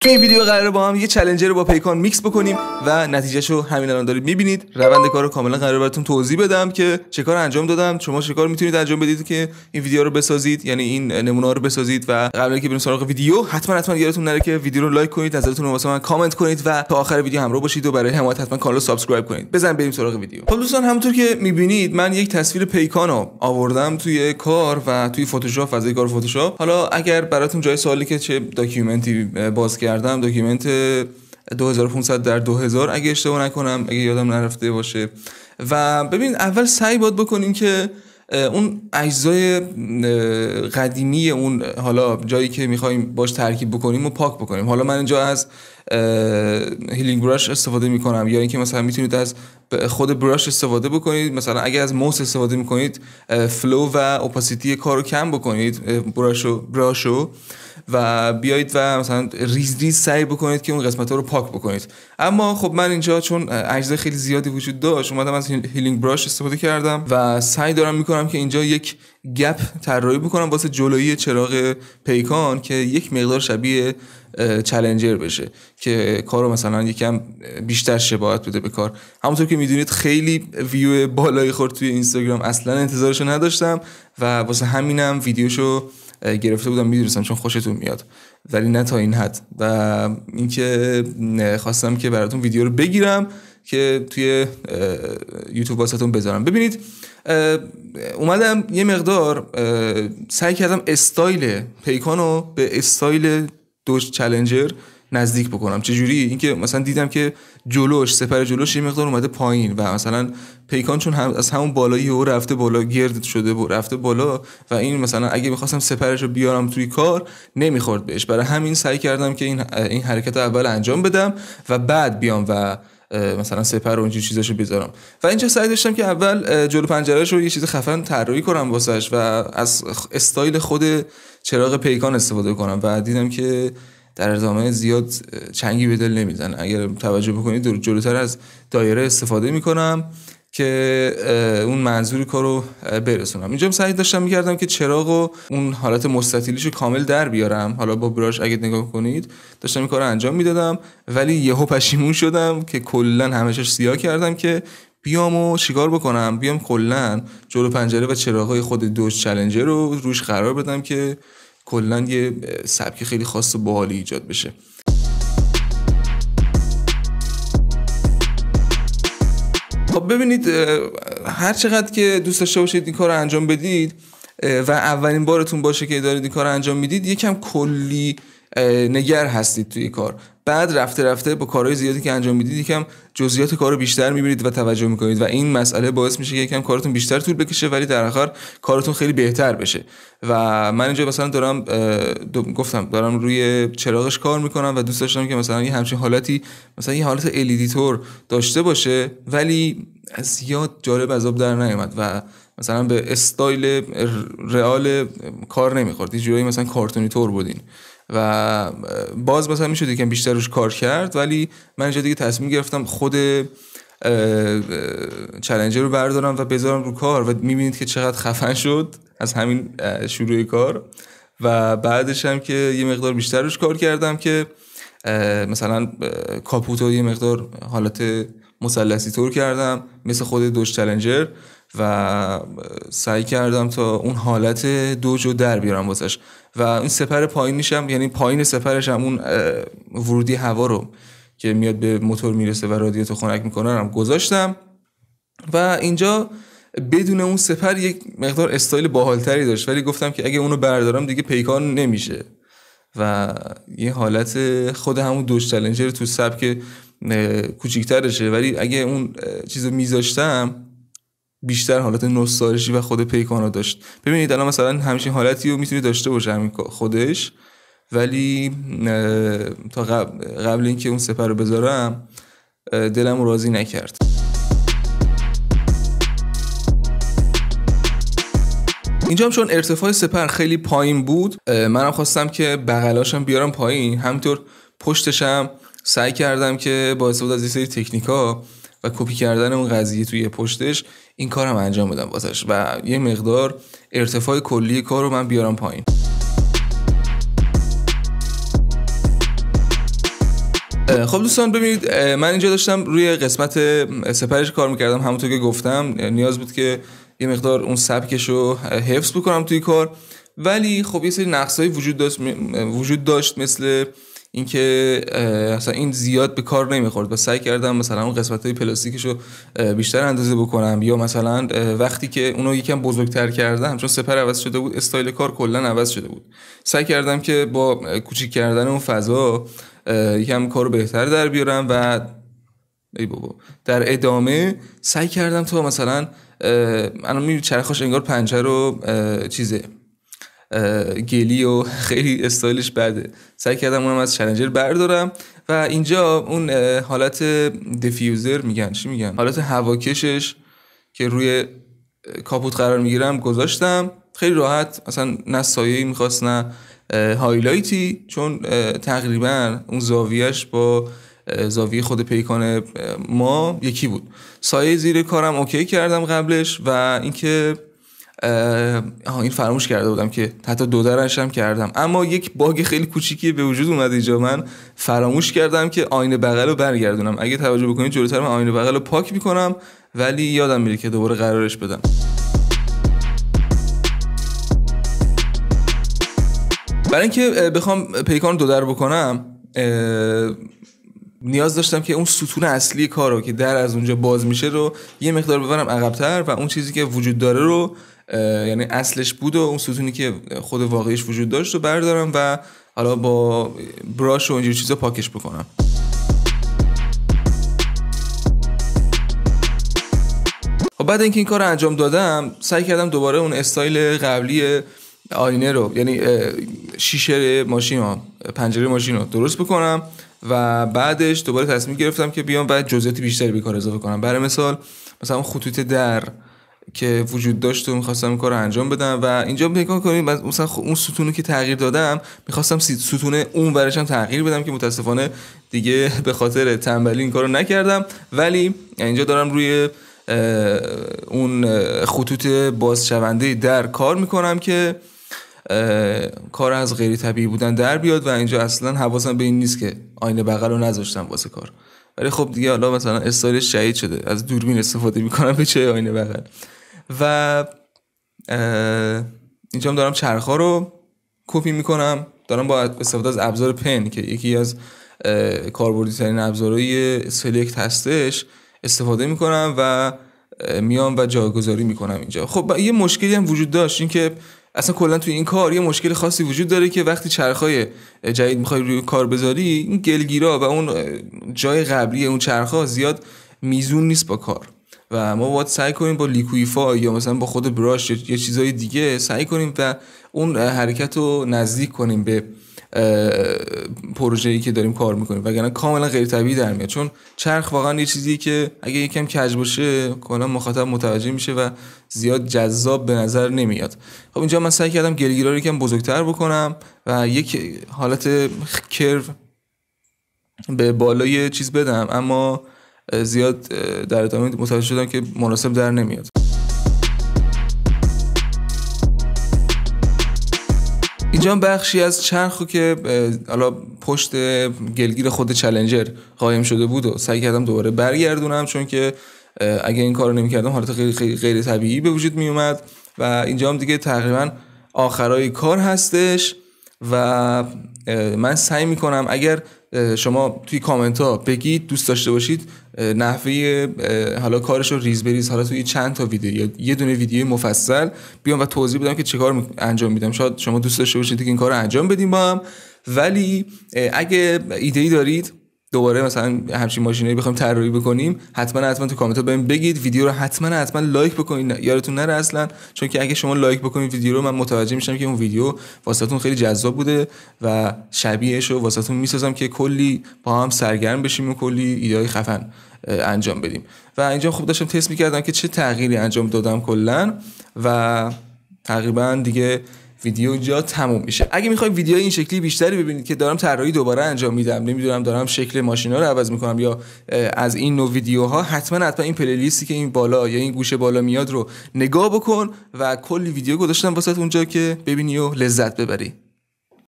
تو این ویدیو قراره با هم یه چالنجر رو با پیکان میکس بکنیم و نتیجهشو همین الان دارید میبینید. روند کارو کاملا قراره براتون توضیح بدم که چه کار انجام دادم، شما چه کار میتونید انجام بدید که این ویدیو رو بسازید، یعنی این نمونه رو بسازید. و قبل اینکه بریم سراغ ویدیو حتما یادتون نره که ویدیو رو لایک کنید، نظرتون رو واسه من کامنت کنید و تا آخر ویدیو همراه باشید و برای حمایت حتما کانال رو سابسکرایب کنید. بزنیم بریم سراغ ویدیو. خب دوستان، همونطور که میبینید من یک تصویر پیکان رو آوردم توی کار و توی فتوشاپ، فضای کار فتوشاپ. حالا اگر براتون جای سوالی که چه داکیومنتی باز کردم، داکیومنت 2500 در 2000 اگه اشتباه نکنم، اگه یادم نرفته باشه. و ببین اول سعی باید بکنیم که اون اجزای قدیمی اون حالا جایی که میخوایم باش ترکیب بکنیم و پاک بکنیم. حالا من اینجا از هیلینگ براش استفاده میکنم، یا اینکه مثلا میتونید از خود براش استفاده بکنید. مثلا اگه از موس استفاده میکنید فلو و اپاسیتی کارو کم بکنید، براشو و بیایید و مثلا ریز سعی بکنید که اون قسمت‌ها رو پاک بکنید. اما خب من اینجا چون اجزای خیلی زیادی وجود داشت اومدم از هیلینگ براش استفاده کردم و سعی دارم میکنم که اینجا یک گپ طراحی بکنم واسه جلویی چراغ پیکان که یک مقدار شبیه چالنجر بشه که کارو مثلا یکم بیشتر شباهت بده به کار. همونطور که میدونید خیلی ویو بالایی خورد توی اینستاگرام، اصلا انتظارشو نداشتم و واسه همینم ویدیوشو گرفته بودم، میدونستم چون خوشتون میاد، ولی نه تا این حد. و اینکه خواستم که براتون ویدیو رو بگیرم که توی یوتیوب واسهتون بذارم. ببینید اومدم یه مقدار سعی کردم استایل پیکانو به استایل دوج چالنجر نزدیک بکنم. چجوری؟ اینکه مثلا دیدم که جلوش، سپر جلوش یه مقدار اومده پایین و مثلا پیکان چون از همون بالایی او رفته بالا، گرد شده و رفته بالا و این مثلا اگه می‌خواستم سپرش رو بیارم توی کار نمیخورد بهش. برای همین سعی کردم که این حرکت اول انجام بدم و بعد بیام و مثلا سپر و اینجور چیزاشو بذارم. و اینجا سعی داشتم که اول جلو پنجره‌اش رو یه چیز خفن طراحی کنم واسش و از استایل خود چراغ پیکان استفاده کنم و دیدم که در ادامه زیاد چنگی به دل نمیزنه. اگر توجه بکنید جلوتر از دایره استفاده میکنم که اون منظور کارو برسونم. اینجا سعی داشتم میکردم که چراغو اون حالت مستطیلیشو کامل در بیارم. حالا با براش اگه نگاه کنید داشتم این کارو انجام میدادم، ولی یهو پشیمون شدم که کلا همه‌اش سیاه کردم که بیامو چیکار بکنم، بیام کلا جلو پنجره و چراغای خود دوج چالنجر رو روش قرار بدم که کلا یه سبک خیلی خاص و باحالی ایجاد بشه. خب ببینید هر چقدر که دوست داشته باشید این کار رو انجام بدید و اولین بارتون باشه که دارید این کار رو انجام میدید، یکم کلی نگر هستید توی کار. بعد رفته با کارهای زیادی که انجام میدید یکم جزئیات کارو بیشتر میبینید و توجه میکنید و این مسئله باعث میشه که یکم کارتون بیشتر طول بکشه ولی در آخر کارتون خیلی بهتر بشه. و من اینجا مثلا دارم روی چراغش کار میکنم و دوست داشتم که مثلا یه همچین حالتی، مثلا یه حالت الیدیتور داشته باشه ولی زیاد جالب از آب در نیامد و مثلا به استایل رئال کار نمیخورد. یه جوری مثلا کارتونی طور بودین و باز مثلا میشد یکم بیشتر روش کار کرد، ولی من اینجا دیگه تصمیم گرفتم خود چالنجر رو بردارم و بذارم رو کار و میبینید که چقدر خفن شد از همین شروع کار. و بعدش هم که یه مقدار بیشتر روش کار کردم که مثلا کاپوتو یه مقدار حالت مثلثی طور کردم مثل خود دوج چالنجر و سعی کردم تا اون حالت دوج رو در بیارم واسش. و این سپر پایینش هم، یعنی پایین سپرش هم اون ورودی هوا رو که میاد به موتور میرسه و رادیاتور خنک میکنه هم گذاشتم و اینجا بدون اون سپر یک مقدار استایل باحالتری داشت، ولی گفتم که اگه اونو بردارم دیگه پیکان نمیشه و یه حالت خود همون دوج چالنجر تو سبک کوچیک‌ترشه، ولی اگه اون چیزو میذاشتم بیشتر حالت نوستالژی و خود پیکانو داشت. ببینید الان مثلا همچین حالتی رو میتونی داشته باشه همین خودش، ولی تا قبل اینکه اون سپر رو بذارم دلم رو راضی نکرد. اینجا هم چون ارتفاع سپر خیلی پایین بود منم خواستم که بغلاشم بیارم پایین، همینطور پشتشم سعی کردم که با استفاده از یه سری تکنیکا و کپی کردن اون قضیه توی پشتش این کارم انجام بدم واسش و یه مقدار ارتفاع کلی کار رو من بیارم پایین. خب دوستان ببینید، من اینجا داشتم روی قسمت سپرش کار میکردم. همونطور که گفتم نیاز بود که یه مقدار اون سبکش رو حفظ بکنم توی کار، ولی خب یه سری نقصایی وجود داشت مثل اینکه اصلا این زیاد به کار نمیخورد و سعی کردم مثلا اون قسمت‌های پلاستیکش رو بیشتر اندازه بکنم، یا مثلا وقتی که اونو یکم بزرگتر کردم چون سپر عوض شده بود استایل کار کلا عوض شده بود، سعی کردم که با کوچیک کردن اون فضا یکم کارو بهتر در بیارم و ای بابا در ادامه سعی کردم تا مثلا الان میبینید چرخاش انگار پنجره رو چیزه گلی و خیلی استایلش بده، سعی کردم اونم از چالنجر بردارم و اینجا اون حالت دیفیوزر میگن حالت هواکشش که روی کاپوت قرار میگیرم گذاشتم. خیلی راحت، مثلا نه سایه‌ای میخواست نه هایلایتی، چون تقریبا اون زاویهش با زاویه خود پیکان ما یکی بود. سایه زیر کارم اوکی کردم قبلش و اینکه این فراموش کرده بودم که حتی 2 درش هم کردم، اما یک باگ خیلی کوچیکی به وجود اومد اینجا. من فراموش کردم که آینه بغل رو برگردونم. اگه توجه بکنید جلوتر من آینه بغل رو پاک میکنم ولی یادم میره که دوباره قرارش بدم. برای اینکه بخوام پیکان 2 در بکنم نیاز داشتم که اون ستون اصلی کارو که در از اونجا باز میشه رو یه مقدار ببرم عقب‌تر و اون چیزی که وجود داره رو یعنی اصلش بود و اون ستونی که خود واقعیش وجود داشت رو بردارم و حالا با براش و اینجور چیزا پاکش بکنم. خب بعد اینکه این کار رو انجام دادم سعی کردم دوباره اون استایل قبلی آینه رو، یعنی شیشه ماشین ها، پنجره ماشین رو درست بکنم و بعدش دوباره تصمیم گرفتم که بیام بعد جزئیات بیشتری به کار اضافه کنم. برای مثلا اون خطوط در که وجود داشت و می‌خواستم این کارو انجام بدم و اینجا نگاه کنید مثلا اون ستونو که تغییر دادم می‌خواستم ستون اون ورش هم تغییر بدم که متاسفانه دیگه به خاطر تنبلی این کارو نکردم، ولی اینجا دارم روی اون خطوط بازشونده در کار میکنم که کار از غیر طبیعی بودن در بیاد و اینجا اصلا حواسم به این نیست که آینه بغل رو نذاشتم واسه کار، ولی خب دیگه حالا مثلا استایلش شهید شده، از دوربین استفاده میکنم به چه آینه بغل. و اینجا هم دارم چرخا رو کپی میکنم، دارم با استفاده از ابزار پن که یکی از کاربردی ترین ابزارهای سلکت هستش استفاده میکنم و میام و جایگذاری میکنم اینجا. خب یه مشکلی هم وجود داشت، این که اصلا کلا توی این کار یه مشکل خاصی وجود داره که وقتی چرخای جدید میخوای روی کار بذاری این گلگیرا و اون جای قبلی اون چرخا زیاد میزون نیست با کار و ما باید سعی کنیم با لیکویفای یا مثلا با خود براش یا چیزای دیگه سعی کنیم و اون حرکت رو نزدیک کنیم به پروژه‌ای که داریم کار میکنیم، وگرنه کاملا غیر طبیعی در میاد. چون چرخ واقعا یه چیزیه که اگه یکم کج باشه کلا مخاطب متوجه میشه و زیاد جذاب به نظر نمیاد. خب اینجا من سعی کردم گلگیرا رو یکم بزرگتر بکنم و یک حالت کرو به بالای چیز بدم، اما زیاد در ادامه متوجه شدم که مناسب در نمیاد. اینجا هم بخشی از چرخو که حالا پشت گلگیر خود چالنجر قایم شده بود و سعی کردم دوباره برگردونم، چون که اگه این کارو نمی‌کردم حالت خیلی غیر طبیعی به وجود می اومد. و اینجا هم دیگه تقریبا آخرای کار هستش و من سعی میکنم اگر شما توی کامنت ها بگید دوست داشته باشید نحوه حالا کارش رو ریز بریز حالا توی چند تا ویدیو یا یه دونه ویدیو مفصل بیام و توضیح بدم که چه کار انجام میدم. شاید شما دوست داشته باشید که این کار رو انجام بدیم با هم، ولی اگه ایده‌ای دارید دوباره مثلا همچین ماشینایی بخوایم طراحی بکنیم حتما تو کامنت ها بهم بگید. ویدیو رو حتما لایک بکنید، یادتون نره اصلا، چون که اگه شما لایک بکنید ویدیو رو من متوجه میشم که اون ویدیو واسهتون خیلی جذاب بوده و شبیهش رو واسهتون میسازم که کلی با هم سرگرم بشیم و کلی ایده‌های خفن انجام بدیم. و اینجا خوب داشتم تست میکردم که چه تغییری انجام دادم کلا و تقریبا دیگه ویدیو اینجا تموم میشه. اگه میخواید ویدیو این شکلی بیشتری ببینید که دارم طراحی دوباره انجام میدم، نمیدونم دارم شکل ماشینا رو عوض میکنم یا از این نوع ویدیوها، حتما این پلیلیستی که این بالا یا این گوشه بالا میاد رو نگاه بکن و کلی ویدیو گذاشتم واسه اونجا که ببینی و لذت ببری.